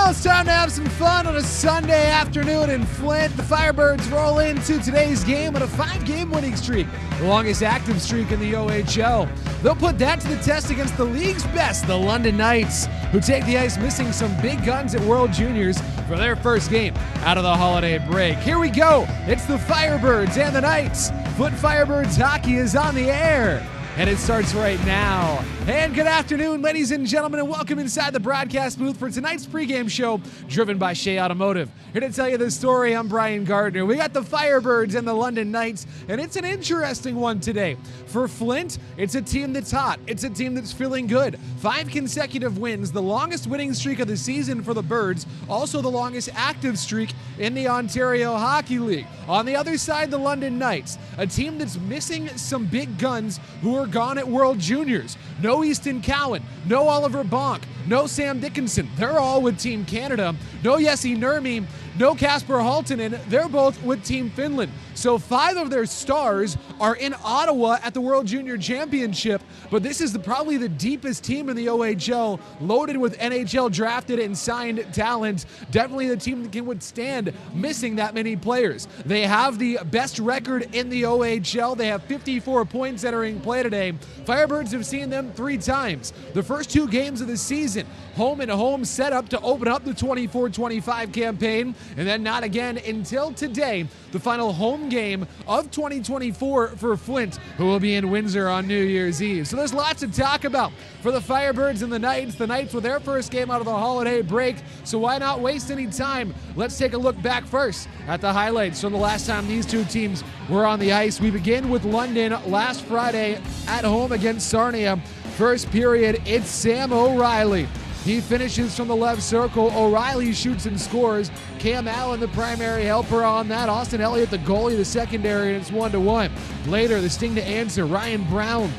Well, it's time to have some fun on a Sunday afternoon in Flint. The Firebirds roll into today's game on a 5-game winning streak, the longest active streak in the OHL. They'll put that to the test against the league's best, the London Knights, who take the ice missing some big guns at World Juniors for their first game out of the holiday break. Here we go. It's the Firebirds and the Knights. Flint Firebirds hockey is on the air, and it starts right now. And good afternoon, ladies and gentlemen, and welcome inside the broadcast booth for tonight's pregame show, driven by Shea Automotive. Here to tell you the story, I'm Brian Gardner. We got the Firebirds and the London Knights, and it's an interesting one today. For Flint, it's a team that's hot. It's a team that's feeling good. 5 consecutive wins, the longest winning streak of the season for the Birds, also the longest active streak in the Ontario Hockey League. On the other side, the London Knights, a team that's missing some big guns who are gone at World Juniors. No Easton Cowan, no Oliver Bonk, no Sam Dickinson. They're all with Team Canada. No Jesse Nurmi, no Kasper Halttunen. They're both with Team Finland. So 5 of their stars are in Ottawa at the World Junior Championship, but this is probably the deepest team in the OHL, loaded with NHL drafted and signed talent. Definitely the team that can withstand missing that many players. They have the best record in the OHL. They have 54 points entering play today. Firebirds have seen them 3 times. The first 2 games of the season, home and home setup to open up the 24-25 campaign, and then not again until today, the final home game of 2024 for Flint, who will be in Windsor on New Year's Eve. So there's lots to talk about for the Firebirds and the Knights. The Knights with their first game out of the holiday break, so why not waste any time? Let's take a look back first at the highlights from the last time these two teams were on the ice. We begin with London last Friday at home against Sarnia. First period, it's Sam O'Reilly. He finishes from the left circle. O'Reilly shoots and scores. Cam Allen, the primary helper on that. Austin Elliott, the goalie, the secondary, and it's 1-1. Later, the sting to answer. Ryan Brown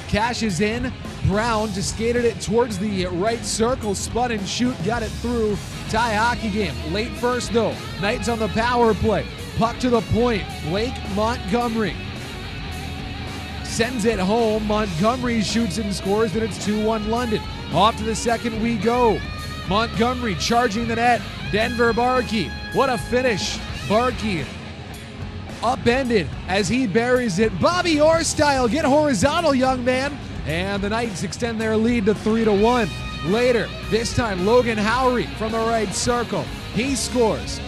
cashes in. Brown just skated it towards the right circle, spun and shoot, got it through. Tie hockey game. Late first, though. Knights on the power play. Puck to the point. Blake Montgomery sends it home. Montgomery shoots and scores, and it's 2-1 London. Off to the second we go. Montgomery charging the net. Denver Barkey. What a finish. Barkey upended as he buries it. Bobby Orr style. Get horizontal, young man. And the Knights extend their lead to 3-1. Later, this time Logan Howry from the right circle. He scores.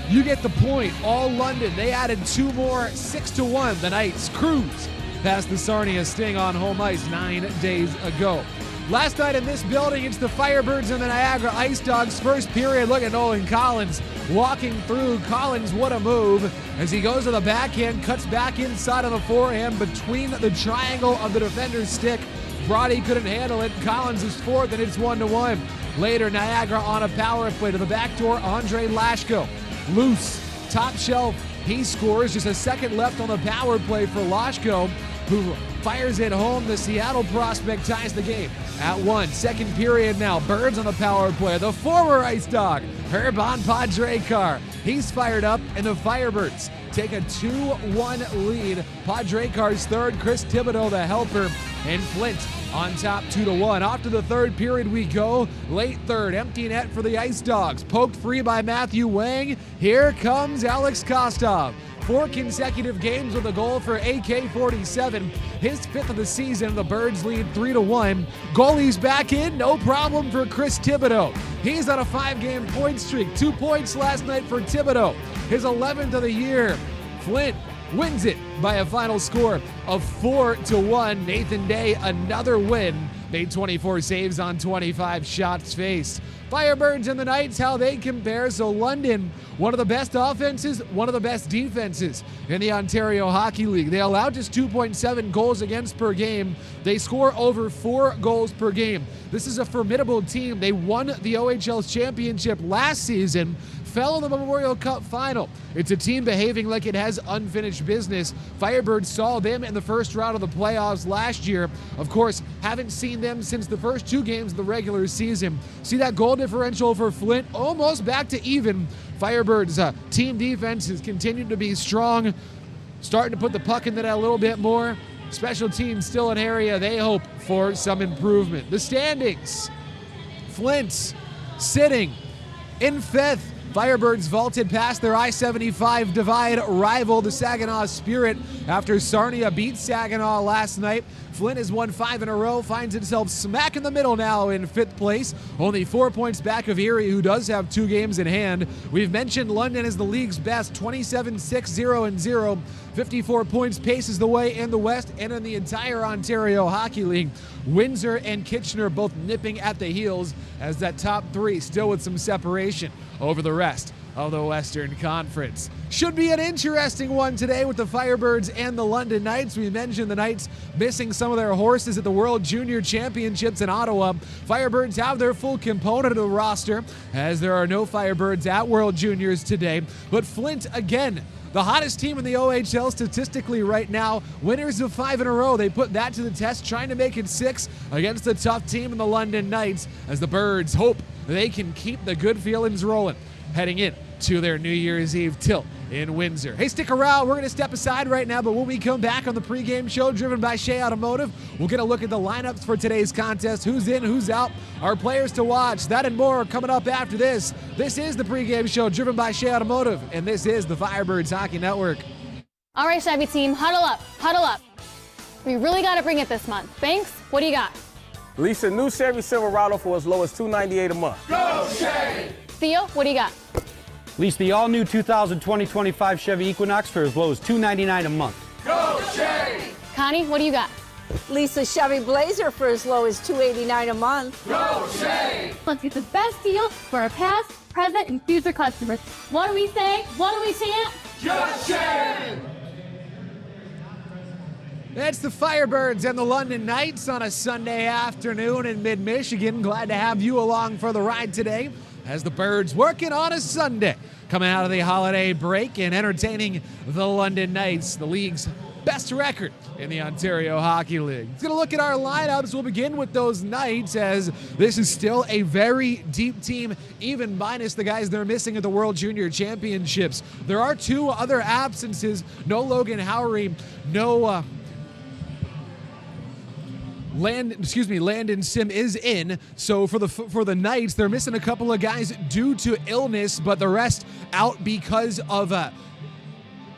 You get the point. All London. They added 2 more. 6-1. The Knights cruise past the Sarnia Sting on home ice 9 days ago. Last night in this building, it's the Firebirds and the Niagara Ice Dogs. First period, look at Nolan Collins walking through. Collins, what a move. As he goes to the backhand, cuts back inside of the forehand between the triangle of the defender's stick. Brody couldn't handle it. Collins is fourth, and it's 1-1. Later, Niagara on a power play to the back door. Andre Lashko, loose, top shelf. He scores. Just a second left on the power play for Lashko, who fires it home. The Seattle prospect ties the game at 1. Second period now. Birds on the power play. The former Ice Dog, Herban Podrekar. He's fired up, and the Firebirds take a 2-1 lead. Podrekar's third. Chris Thibodeau, the helper, and Flint on top 2-1. Off to the third period we go. Late third. Empty net for the Ice Dogs. Poked free by Matthew Wang. Here comes Alex Kostov. 4 consecutive games with a goal for AK-47. His 5th of the season. The Birds lead 3-1. Goalie's back in. No problem for Chris Thibodeau. He's on a 5-game point streak. 2 points last night for Thibodeau. His 11th of the year. Flint wins it by a final score of 4-1. Nathan Day, another win. Made 24 saves on 25 shots faced. Firebirds and the Knights, how they compare. So London, one of the best offenses, one of the best defenses in the Ontario Hockey League. They allow just 2.7 goals against per game. They score over 4 goals per game. This is a formidable team. They won the OHL's championship last season, fell in the Memorial Cup final. It's a team behaving like it has unfinished business. Firebirds saw them in the first round of the playoffs last year. Of course, haven't seen them since the first 2 games of the regular season. See that goal differential for Flint? Almost back to even. Firebirds' team defense has continued to be strong, starting to put the puck in the net a little bit more. Special teams still an area they hope for some improvement. The standings. Flint Sitting in 5th, Firebirds vaulted past their I-75 divide rival, the Saginaw Spirit, after Sarnia beat Saginaw last night. Flint has won 5 in a row, finds itself smack in the middle now in 5th place, only 4 points back of Erie, who does have 2 games in hand. We've mentioned London is the league's best, 27-6-0-0, 54 points, paces the way in the West and in the entire Ontario Hockey League. Windsor and Kitchener both nipping at the heels as that top 3 still with some separation over the rest of the Western Conference. Should be an interesting one today with the Firebirds and the London Knights. We mentioned the Knights missing some of their horses at the World Junior Championships in Ottawa. Firebirds have their full component of the roster, as there are no Firebirds at World Juniors today. But Flint, again, the hottest team in the OHL statistically right now. Winners of 5 in a row. They put that to the test, trying to make it 6 against the tough team in the London Knights, as the Birds hope they can keep the good feelings rolling heading in to their New Year's Eve tilt in Windsor. Hey, stick around. We're going to step aside right now, but when we come back on the pregame show driven by Shea Automotive, we'll get a look at the lineups for today's contest, who's in, who's out, our players to watch. That and more coming up after this. This is the pregame show driven by Shea Automotive, and this is the Firebirds Hockey Network. All right, Chevy team, huddle up, huddle up. We really got to bring it this month. Banks, what do you got? Lease a new Chevy Silverado for as low as $298 a month. Go, Shea! Theo, what do you got? Lease the all-new 2020-25 Chevy Equinox for as low as $299 a month. Go, Shea! Connie, what do you got? Lease a Chevy Blazer for as low as $289 a month. Go, Shea! Let's get the best deal for our past, present, and future customers. What do we say? What do we chant? Just Shea! It's the Firebirds and the London Knights on a Sunday afternoon in mid-Michigan. Glad to have you along for the ride today as the Birds working on a Sunday, coming out of the holiday break and entertaining the London Knights, the league's best record in the Ontario Hockey League. Let's get a look at our lineups. We'll begin with those Knights, as this is still a very deep team, even minus the guys they're missing at the World Junior Championships. There are 2 other absences. No Logan Howery, no Landon Sim is in. So for the Knights, they're missing a couple of guys due to illness, but the rest out because of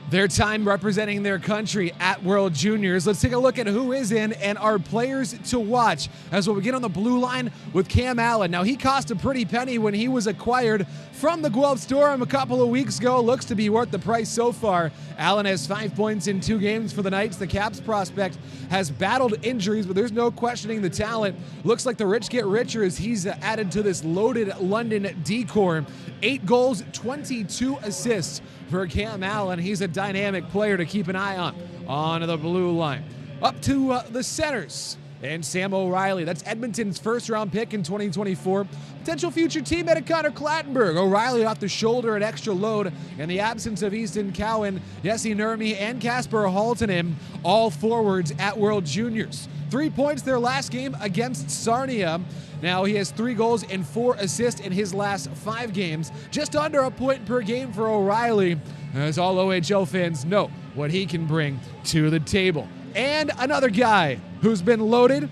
their time representing their country at World Juniors. Let's take a look at who is in and our players to watch as we'll begin on the blue line with Cam Allen. Now, he cost a pretty penny when he was acquired from the Guelph Storm a couple of weeks ago. Looks to be worth the price so far. Allen has 5 points in 2 games for the Knights. The Caps prospect has battled injuries, but there's no questioning the talent. Looks like the rich get richer as he's added to this loaded London D-core. 8 goals, 22 assists for Cam Allen. He's a dynamic player to keep an eye on the blue line. Up to the centers. And Sam O'Reilly, that's Edmonton's first-round pick in 2024. Potential future teammate of Connor Clattenburg. O'Reilly off the shoulder, an extra load. In the absence of Easton Cowan, Jesse Nurmi, and Casper Haltonen, all forwards at World Juniors. 3 points their last game against Sarnia. Now he has 3 goals and 4 assists in his last 5 games. Just under a point per game for O'Reilly, as all OHL fans know what he can bring to the table. And another guy who's been loaded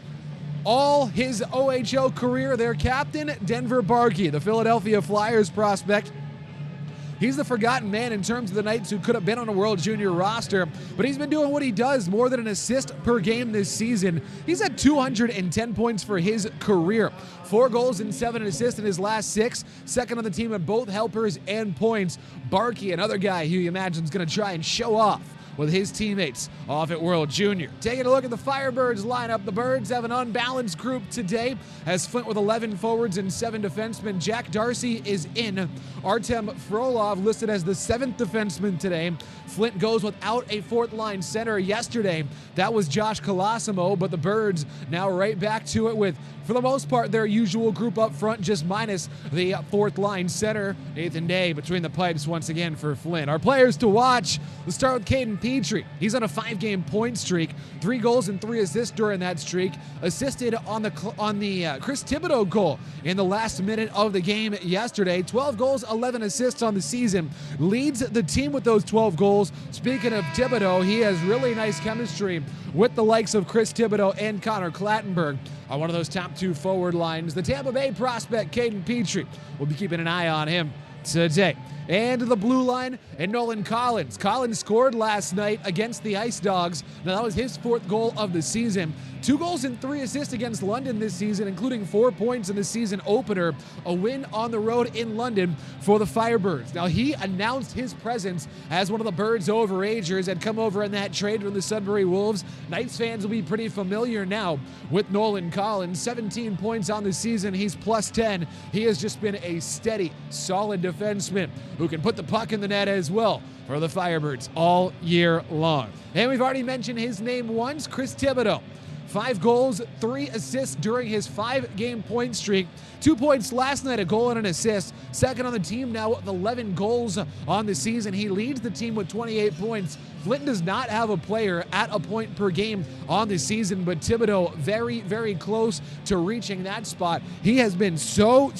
all his OHL career, their captain, Denver Barkey, the Philadelphia Flyers prospect. He's the forgotten man in terms of the Knights who could have been on a World Junior roster, but he's been doing what he does, more than an assist per game this season. He's had 210 points for his career. 4 goals and 7 assists in his last 6. Second on the team in both helpers and points. Barkey, another guy who you imagine is going to try and show off with his teammates off at World Junior. Taking a look at the Firebirds lineup, the Birds have an unbalanced group today, as Flint with 11 forwards and 7 defensemen. Jack Darcy is in. Artem Frolov listed as the 7th defenseman today. Flint goes without a 4th-line center yesterday. That was Josh Colosimo, but the Birds now right back to it with, for the most part, their usual group up front, just minus the 4th-line center, Nathan Day, between the pipes once again for Flint. Our players to watch, let's start with Caden Petrie, he's on a 5-game point streak, 3 goals and 3 assists during that streak, assisted on the Chris Thibodeau goal in the last minute of the game yesterday. 12 goals, 11 assists on the season, leads the team with those 12 goals. Speaking of Thibodeau, he has really nice chemistry with the likes of Chris Thibodeau and Connor Clattenburg on one of those top 2 forward lines. The Tampa Bay prospect, Caden Petrie, will be keeping an eye on him today. And the blue line, and Nolan Collins. Collins scored last night against the Ice Dogs. Now, that was his 4th goal of the season. 2 goals and 3 assists against London this season, including 4 points in the season opener. A win on the road in London for the Firebirds. Now, he announced his presence as one of the Birds overagers had come over in that trade from the Sudbury Wolves. Knights fans will be pretty familiar now with Nolan Collins. 17 points on the season. He's plus 10. He has just been a steady, solid defenseman who can put the puck in the net as well for the Firebirds all year long. And we've already mentioned his name once, Chris Thibodeau. 5 goals, 3 assists during his 5-game point streak. 2 points last night, a goal and an assist. Second on the team now with 11 goals on the season. He leads the team with 28 points. Flint does not have a player at a point per game on the season, but Thibodeau very, very close to reaching that spot. He has been so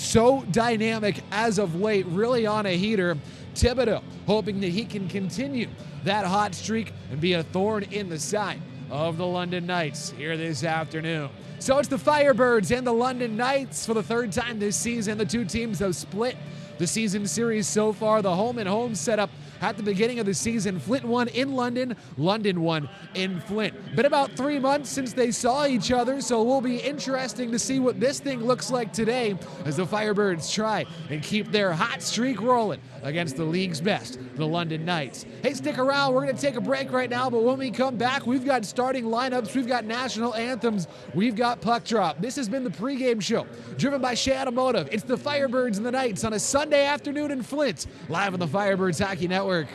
dynamic as of late, really on a heater. Thibodeau hoping that he can continue that hot streak and be a thorn in the side of the London Knights here this afternoon. So it's the Firebirds and the London Knights for the 3rd time this season. The 2 teams have split the season series so far. The home-and-home setup at the beginning of the season. Flint won in London, London won in Flint. Been about 3 months since they saw each other, so it will be interesting to see what this thing looks like today as the Firebirds try and keep their hot streak rolling against the league's best, the London Knights. Hey, stick around. We're going to take a break right now, but when we come back, we've got starting lineups, we've got national anthems, we've got puck drop. This has been the pregame show, driven by Shea Automotive. It's the Firebirds and the Knights on a Sunday afternoon in Flint, live on the Firebirds Hockey Network.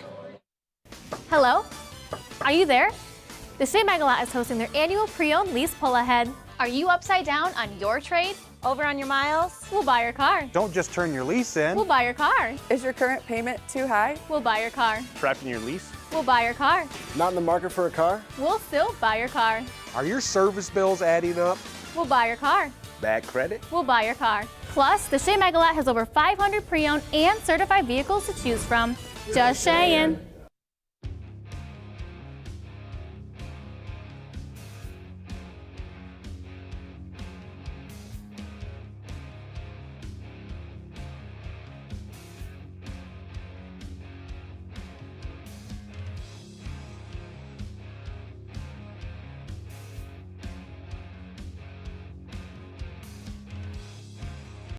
Hello? Are you there? The Shea Megalot is hosting their annual pre-owned lease pull-ahead. Are you upside down on your trade? Over on your miles? We'll buy your car. Don't just turn your lease in. We'll buy your car. Is your current payment too high? We'll buy your car. Trapped in your lease? We'll buy your car. Not in the market for a car? We'll still buy your car. Are your service bills adding up? We'll buy your car. Bad credit? We'll buy your car. Plus, the Shea Megalot has over 500 pre-owned and certified vehicles to choose from. Just Sheaing.